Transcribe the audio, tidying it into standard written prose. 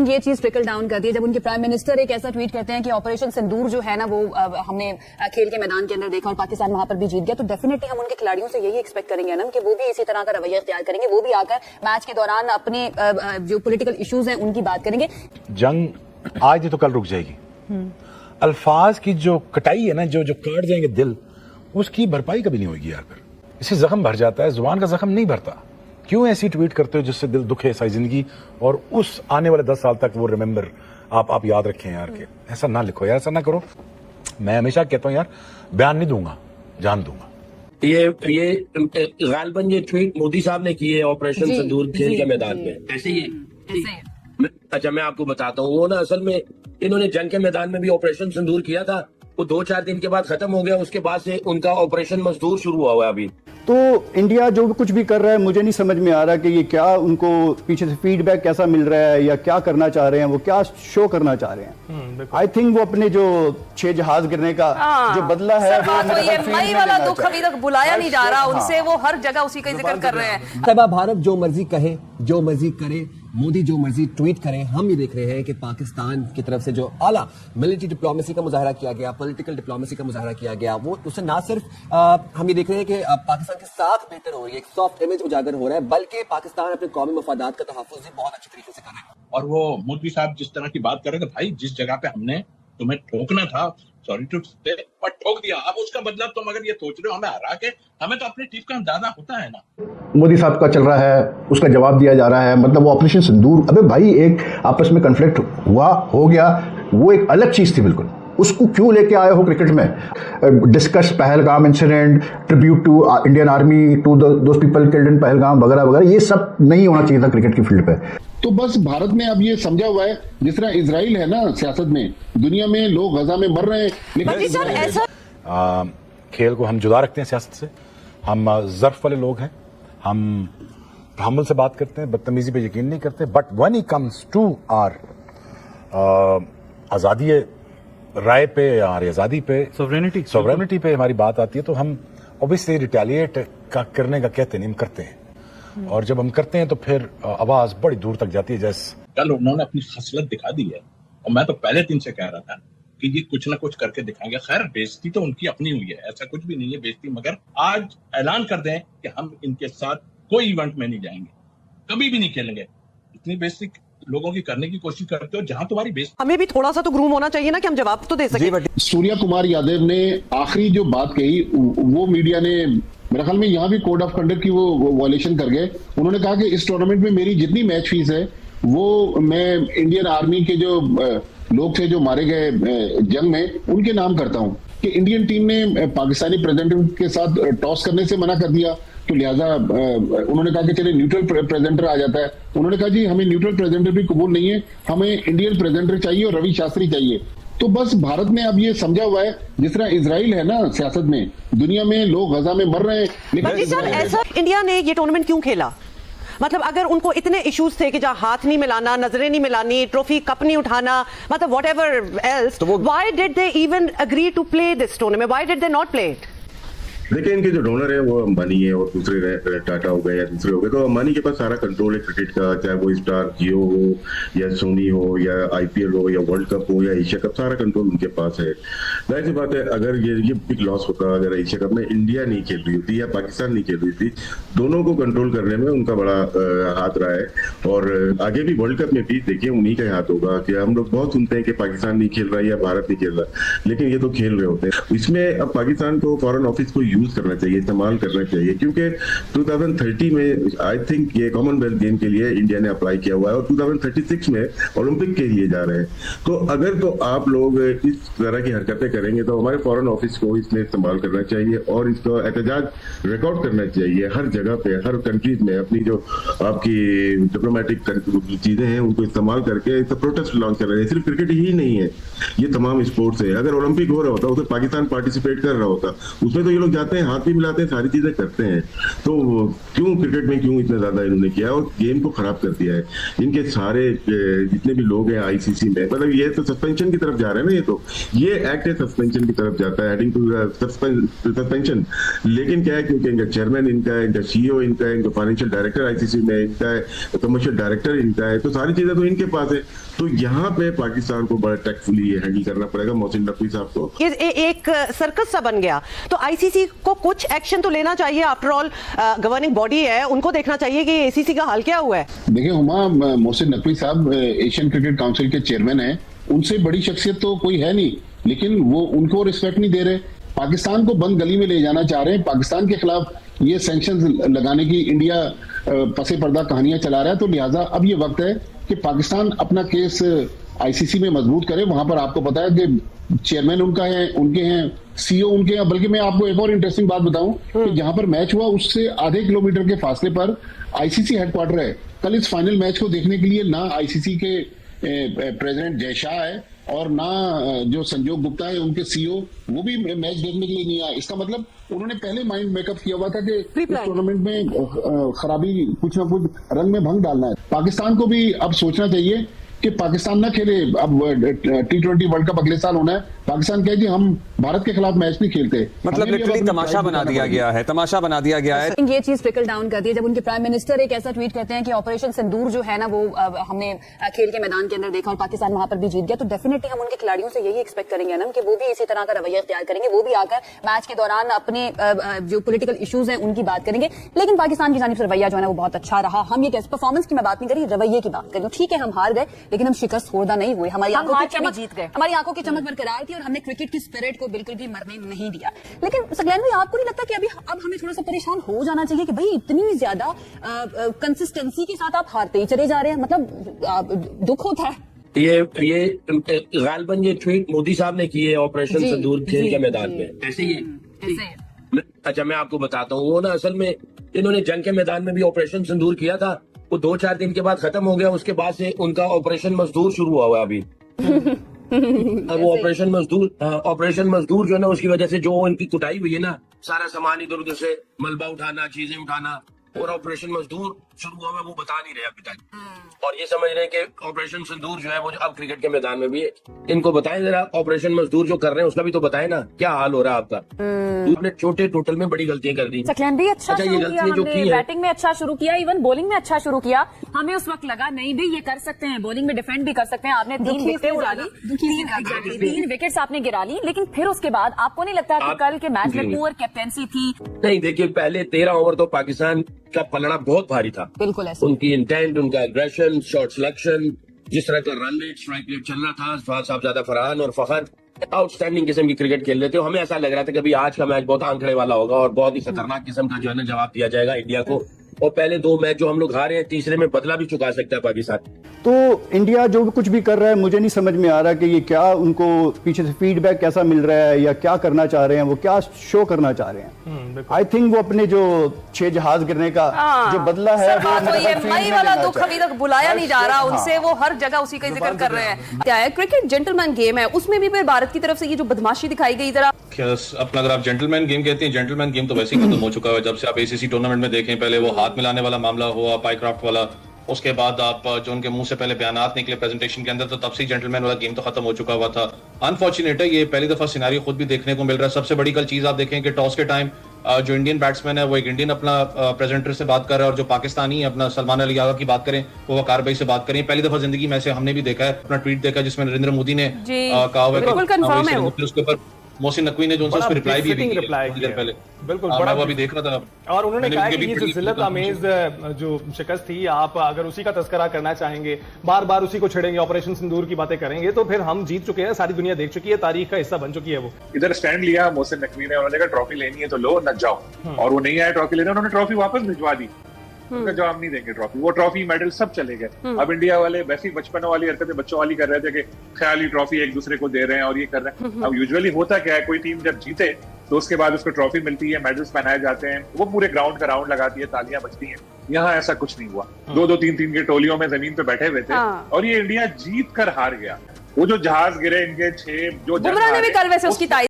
ये चीज trickle down करती है जब उनके प्राइम मिनिस्टर एक ऐसा ट्वीट करते हैं कि ऑपरेशन सिंदूर जो है ना वो हमने खेल के मैदान के अंदर देखा और पाकिस्तान वहां पर भी जीत गया, तो डेफिनेटली हम उनके खिलाड़ियों से यही एक्सपेक्ट करेंगे ना कि वो भी इसी तरह का रवैया इख्तियार करेंगे, वो भी आकर मैच के दौरान अपने जो पॉलिटिकल इश्यूज हैं उनकी बात करेंगे। जंग आज तो कल रुक जाएगी। अल्फाज की जो कटाई है ना, जो जो काट जाएंगे दिल, उसकी भरपाई कभी नहीं होगी। आकर इससे जख्म भर जाता है, जुबान का जख्म नहीं भरता। क्यों ऐसी ट्वीट करते हो जिससे दिल दुखे सारी जिंदगी, और उस आने वाले 10 साल तक वो रिमेंबर आप याद रखें यार के ऐसा ना लिखो यार, ऐसा ना करो। मैं हमेशा कहता हूं यार, बयान नहीं दूंगा, जान दूंगा। ये गालिबन ये ट्वीट मोदी साहब ने की है ऑपरेशन सिंदूर खेल के मैदान में, ऐसे ही है। अच्छा मैं आपको बताता हूँ, वो ना असल में इन्होंने जंग के मैदान में भी ऑपरेशन सिंदूर किया था, वो 2-4 दिन के बाद खत्म हो गया, उसके बाद से उनका ऑपरेशन मजदूर शुरू हुआ है अभी। तो इंडिया जो कुछ भी कर रहा है मुझे नहीं समझ में आ रहा कि ये क्या, उनको पीछे से फीडबैक कैसा मिल रहा है या क्या करना चाह रहे हैं, वो क्या शो करना चाह रहे हैं। आई थिंक वो अपने जो 6 जहाज गिरने का जो बदला है वो ये मई वाला दुख अभी तक बुलाया नहीं जा रहा उनसे, वो हर जगह उसी का जिक्र कर रहे हैं। तब भारत जो मर्जी कहे, जो मर्जी करे, मोदी जो मर्जी ट्वीट करें, हम ये देख रहे हैं कि पाकिस्तान की तरफ से जो आला मिलिट्री डिप्लोमेसी का मुजाहरा किया गया, पॉलिटिकल डिप्लोमेसी का मुजाहरा किया गया, वो उससे ना सिर्फ हम ये देख रहे हैं कि पाकिस्तान की साख बेहतर हो रही है, एक सॉफ्ट इमेज उजागर हो रहा है, बल्कि पाकिस्तान अपने कौमी मफादात का तहफ़्फ़ुज़ भी बहुत अच्छे तरीके से कर रहा है। और वो मोदी साहब जिस तरह की बात कर रहे थे, भाई जिस जगह पे हमने तुम्हें ठोकना था, सॉरी टू से, और ठोक दिया, अब उसका मतलब तुम अगर ये सोच रहे हो हमें हरा के, हमें तो अपनी टीम का अंदाजा होता है ना। मोदी साहब का चल रहा है, उसका जवाब दिया जा रहा है, मतलब वो ऑपरेशन सिंदूर, अबे भाई एक आपस में कन्फ्लिक्ट हुआ, हो गया, वो एक अलग चीज थी बिल्कुल, उसको क्यों लेके आए हो क्रिकेट में। Discuss Pahalgam incident, tribute to Indian army, to those people killed in Pahalgam वगैरह वगैरह, ये सब नहीं होना चाहिए था क्रिकेट की फील्ड पे। तो बस भारत ने अब ये समझा हुआ है, जिस तरह इजराइल है ना सियासत में, दुनिया में लोग गजा में मर रहे हैं, लेकिन खेल को हम जुदा रखते हैं सियासत से। हम ज़र्फ वाले लोग हैं, हम तहम्मुल से बात करते हैं, बदतमीजी पे यकीन नहीं करते, but when it comes to our आज़ादी राय पे या आज़ादी पे, सॉवरेनिटी पे हमारी बात आती है, तो हम ऑब्वियसली रिटेलिएट करने का कहते नहीं, हम करते हैं। और जब हम करते हैं तो फिर आवाज बड़ी दूर तक जाती है। जैसे कल उन्होंने अपनी खसलत दिखा दी है, और मैं तो पहले दिन से कह रहा था कि ये कुछ ना कुछ करके दिखाएंगे। खैर बेइज्जती तो उनकी अपनी हुई है, ऐसा कुछ भी नहीं है बेइज्जती, मगर आज ऐलान कर दें कि हम इनके साथ कोई इवेंट में नहीं जाएंगे, कभी भी नहीं खेलेंगे। इतनी बेइज्जती लोगों की करने की कोशिश करते हो, जहां तुम्हारी बेइज्जती। हमें भी थोड़ा सा तो ग्रूम होना चाहिए ना कि हम जवाब तो दे सकें। सूर्या कुमार यादव ने आखिरी जो बात कही, वो मीडिया ने मेरे ख्याल में यहाँ भी कोड ऑफ कंडक्ट की वो वॉयलेशन कर गए। उन्होंने कहा कि इस टूर्नामेंट में मेरी जितनी मैच फीस है वो मैं इंडियन आर्मी के जो लोग थे जो मारे गए जंग में, उनके नाम करता हूँ। कि इंडियन टीम ने पाकिस्तानी प्रेजेंटर के साथ टॉस करने से मना कर दिया, तो लिहाजा उन्होंने कहा कि चलिए न्यूट्रल प्रेजेंटर आ जाता है। उन्होंने कहा जी हमें न्यूट्रल प्रेजेंटर भी कबूल नहीं है, हमें इंडियन प्रेजेंटर चाहिए और रवि शास्त्री चाहिए। तो बस भारत ने अब ये समझा हुआ है, जिस तरह इजराइल है ना सियासत में, दुनिया में लोग गजा में मर रहे हैं, लेकिन ऐसा इंडिया ने ये टूर्नामेंट क्यों खेला? मतलब अगर उनको इतने इश्यूज थे कि जहां हाथ नहीं मिलाना, नजरें नहीं मिलानी, ट्रॉफी कप नहीं उठाना, मतलब whatever else, why did they even agree to play this tournament? Why did they not play it? देखिए इनके जो डोनर है वो अंबानी है और दूसरे टाटा हो गए या दूसरे हो गए, तो अंबानी के पास सारा कंट्रोल है क्रिकेट का, चाहे वो स्टार जियो हो या सोनी हो या आईपीएल हो या वर्ल्ड कप हो या एशिया कप, सारा कंट्रोल उनके पास है। जाहिर सी बात है, अगर ये बिग लॉस होता, अगर एशिया कप में इंडिया नहीं खेल रही होती या पाकिस्तान नहीं खेल रही थी, दोनों को कंट्रोल करने में उनका बड़ा हाथ रहा है। और आगे भी वर्ल्ड कप में भी देखिए उन्हीं का हाथ होगा। कि हम लोग बहुत सुनते हैं कि पाकिस्तान नहीं खेल रहा या भारत नहीं खेल रहा, लेकिन ये तो खेल रहे होते हैं। इसमें अब पाकिस्तान को फॉरेन ऑफिस को यूज करना चाहिए, इस्तेमाल करना चाहिए, क्योंकि 2030 में आई थिंक ये कॉमनवेल्थ गेम के लिए इंडिया ने अप्लाई किया हुआ है और 2036 में ओलंपिक के लिए जा रहे हैं। तो अगर तो आप लोग इस तरह की हरकतें करेंगे तो हमारे फॉरेन ऑफिस को इसमें इस्तेमाल करना चाहिए और इसको एहतजाज रिकॉर्ड करना चाहिए हर जगह पे, हर कंट्रीज में। अपनी जो आपकी डिप्लोमेटिक चीजें हैं उनको इस्तेमाल करके प्रोटेस्ट लॉन्च कर रहे हैं। सिर्फ क्रिकेट ही नहीं है, ये तमाम स्पोर्ट्स है। अगर ओलंपिक हो रहा होता, उसमें पाकिस्तान पार्टिसिपेट कर रहा होता, उसमें तो ये लोग जाते जाते हैं, हाथ भी मिलाते हैं, सारी चीजें करते हैं। तो क्यों क्रिकेट में क्यों इतना ज्यादा इन्होंने किया और गेम को खराब कर दिया है। इनके सारे जितने भी लोग हैं आईसीसी में, मतलब ये तो सस्पेंशन की तरफ जा रहे हैं ना, ये एक्ट है सस्पेंशन की तरफ जाता है, हेडिंग टू सस्पेंशन। लेकिन क्या है, क्योंकि इनका चेयरमैन इनका है, इनका सीईओ इनका है, इनका फाइनेंशियल डायरेक्टर आईसीसी में इनका है, कमर्शियल डायरेक्टर इनका है, तो सारी चीजें तो इनके पास है। तो यहाँ पे पाकिस्तान को बड़ा टैक्टफुली हैंडल करना पड़ेगा मोहसिन नकवी साहब को। ये एक सर्कस सा बन गया, तो आईसीसी को कुछ एक्शन तो लेना चाहिए। आफ्टर ऑल गवर्निंग बॉडी है, उनको देखना चाहिए कि एसीसी का हाल क्या हुआ है। देखिए हुमा, मोहसिन नकवी साहब एशियन क्रिकेट काउंसिल के चेयरमैन हैं, उनसे बड़ी शख्सियत तो कोई है नहीं, लेकिन वो उनको रिस्पेक्ट नहीं दे रहे। पाकिस्तान को बंद गली में ले जाना चाह रहे हैं। पाकिस्तान के खिलाफ ये सैंक्शंस लगाने की इंडिया पसे पर्दा कहानियां चला रहा है। तो लिहाजा अब ये वक्त है कि पाकिस्तान अपना केस आईसीसी में मजबूत करे। वहां पर आपको पता है कि चेयरमैन उनका है, उनके हैं, सीईओ उनके हैं। बल्कि मैं आपको एक और इंटरेस्टिंग बात बताऊं कि जहां पर मैच हुआ उससे आधे किलोमीटर के फासले पर आईसीसी हेडक्वार्टर है। कल इस फाइनल मैच को देखने के लिए ना आईसीसी के प्रेसिडेंट जय शाह है और ना जो संजोग गुप्ता है उनके सीईओ, वो भी मैच देखने के लिए नहीं आए। इसका मतलब उन्होंने पहले माइंड मेकअप किया हुआ था कि इस टूर्नामेंट में खराबी कुछ ना कुछ रंग में भंग डालना है। पाकिस्तान को भी अब सोचना चाहिए कि पाकिस्तान ना खेले। अब T20 वर्ल्ड कप अगले साल होना है। पाकिस्तान कहे कि हम भारत के खिलाफ मैच नहीं खेलते, मतलब लिटरली तमाशा बना दिया गया है, तमाशा बना दिया गया है। ये चीज ट्रिकल डाउन करती है जब उनके प्राइम मिनिस्टर एक ऐसा ट्वीट करते हैं कि ऑपरेशन सिंदूर जो है ना वो हमने खेल के मैदान के अंदर देखा और पाकिस्तान वहां पर भी जीत गया। तो डेफिनेटली हम उनके खिलाड़ियों से यही एक्सपेक्ट करेंगे ना कि वो भी इसी तरह का रवैया इख्तियार करेंगे, वो भी आकर मैच के दौरान अपने जो पॉलिटिकल इश्यूज हैं उनकी बात करेंगे। लेकिन पाकिस्तान की जानिब से रवैया जो है ना वो बहुत अच्छा रहा। हम ये परफॉर्मेंस की मैं बात नहीं करी, रवैये की बात करी। ठीक है हम हार गए लेकिन हम शिकस्त होदा नहीं हुए। हमारी आंखों की चमक जीत गए, हमारी आंखों की चमक बरकरार थी और हमने क्रिकेट की स्पिरिट को बिल्कुल भी मरने नहीं दिया। लेकिन सकलैन भाई, आपको नहीं लगता कि अब हमें थोड़ा सा परेशान हो जाना चाहिए कि भाई इतनी ज्यादा कंसिस्टेंसी के साथ आप हारते ही चले जा रहे हैं? मतलब दुख होता है। ये गालिबन ये ट्वीट मोदी साहब ने की है ऑपरेशन सिंदूर खेल के मैदान में, ऐसे ही है। अच्छा मैं आपको बताता हूँ, वो ना असल में इन्होंने जंग के मैदान में भी ऑपरेशन सिंदूर किया था, वो 2-4 दिन के बाद खत्म हो गया। उसके बाद से उनका ऑपरेशन मजदूर शुरू हुआ है अभी। अब वो ऑपरेशन मजदूर जो है ना, उसकी वजह से जो इनकी कुटाई हुई है ना, सारा सामान इधर उधर से मलबा उठाना, चीजें उठाना, और ऑपरेशन मजदूर शुरू हुआ है, वो बता नहीं रहे अभी तक। और ये समझ रहे हैं कि ऑपरेशन सिंदूर जो है वो अब क्रिकेट के मैदान में भी है। इनको बताएं जरा, ऑपरेशन मजदूर जो कर रहे हैं उसका भी तो बताएं ना, क्या हाल हो रहा है आपका। आपने छोटे टोटल में बड़ी गलतियां कर दी। सकलैन भी अच्छा ये शुरू किया, गलतियां जो की हमने है, बैटिंग में अच्छा शुरू किया, इवन बॉलिंग में अच्छा शुरू किया। हमें उस वक्त लगा नहीं भाई ये कर सकते हैं, बॉलिंग में डिफेंड भी कर सकते हैं। आपने 3 विकेटें उड़ा ली, 3 विकेट्स आपने गिरा ली, लेकिन फिर उसके बाद आपको नहीं लगता कि कल के मैच में पुअर कैप्टेंसी थी? नहीं देखिए, पहले 13 ओवर तो पाकिस्तान का पलड़ा बहुत भारी था। बिल्कुल ऐसा। उनकी इंटेंट, उनका एग्रेशन, शॉट सिलेक्शन, जिस तरह का रन रेट, स्ट्राइक रेट चल रहा था, साहबजादा फरहान और फखर आउटस्टैंडिंग किस्म की क्रिकेट खेल रहे थे। हमें ऐसा लग रहा था कि अभी आज का मैच बहुत आंकड़े वाला होगा और बहुत ही खतरनाक किस्म का जो है ना जवाब दिया जाएगा इंडिया को। और पहले 2 मैच जो हम लोग हारे हैं, तीसरे में बदला भी चुका सकता है पाकिस्तान। तो इंडिया जो कुछ भी कर रहा है, मुझे नहीं समझ में आ रहा कि ये क्या उनको पीछे से फीडबैक कैसा मिल रहा है या क्या करना चाह रहे हैं, वो क्या शो करना चाह रहे हैं। आई थिंक वो अपने जो 6 जहाज गिरने का जो बदला है, तो ये मई वाला दुख अभी तक बुलाया नहीं जा रहा उनसे, वो हर जगह उसी का जिक्र कर रहे हैं। क्या है, क्रिकेट जेंटलमैन गेम है, उसमें भी फिर भारत की तरफ से ये जो बदमाशी दिखाई गई, जरा अपना अगर आप जेंटलमैन गेम कहते हैं, जेंटलमैन गेम तो वैसे ही खत्म हो चुका है। जब से आप एसीसी टूर्नामेंट में देखें, पहले वो हाथ मिलाने वाला मामला हुआ, पाइक्राफ्ट वाला, उसके बाद आप जो उनके मुंह से पहले बयानात निकले प्रेजेंटेशन के अंदर, तो तब से जेंटलमैन वाला गेम तो खत्म हो चुका हुआ था। अनफॉर्चुनेट है, ये पहली दफा सिनेरियो खुद भी देखने को मिल रहा है। सबसे बड़ी कल चीज आप देखें कि टॉस के टाइम जो इंडियन बैट्समैन है वो एक इंडियन अपना प्रेजेंटर से बात कर रहा है, और जो पाकिस्तानी अपना सलमान अली यागा की बात करें वो वकार भाई से बात करें। पहली दफा जिंदगी में ऐसे हमने भी देखा है, अपना ट्वीट देखा जिसमें नरेंद्र मोदी ने कहा हुआ है उसके ऊपर मोहसिन नकवी ने जो उनसे उस पर रिप्लाई भी दिया पहले। बिल्कुल, मैं वो अभी देख रहा था और उन्होंने कहा कि ये जो जिल्लत आमेज जो शिकस्त थी, आप अगर उसी का तस्करा करना चाहेंगे, बार बार उसी को छेड़ेंगे, ऑपरेशन सिंदूर की बातें करेंगे, तो फिर हम जीत चुके हैं, सारी दुनिया देख चुकी है, तारीख का हिस्सा बन चुकी है। वो इधर स्टैंड लिया मोहसिन नकवी ने, उन्होंने कहा ट्रॉफी लेनी है तो लो, न जाओ, और वो नहीं आया ट्रॉफी लेने, उन्होंने ट्रॉफी वापस भिजवा दी। उनका जवाब नहीं देंगे ट्रॉफी, वो ट्रॉफी मेडल सब चले गए। अब इंडिया वाले वैसी बचपन वाली हरकतें बच्चों वाली कर रहे थे कि ख्याली ट्रॉफी एक दूसरे को दे रहे हैं और ये कर रहे हैं। अब यूजुअली होता क्या है, कोई टीम जब जीते तो उसके बाद उसको ट्रॉफी मिलती है, मेडल्स पहनाए जाते हैं, वो पूरे ग्राउंड का राउंड लगाती है, तालियां बजती हैं। यहाँ ऐसा कुछ नहीं हुआ। 2-2, 3-3 के टोलियों में जमीन पे बैठे हुए थे और ये इंडिया जीत कर हार गया। वो जो जहाज गिरे इनके 6 जो बुमराह ने भी कल वैसे उसकी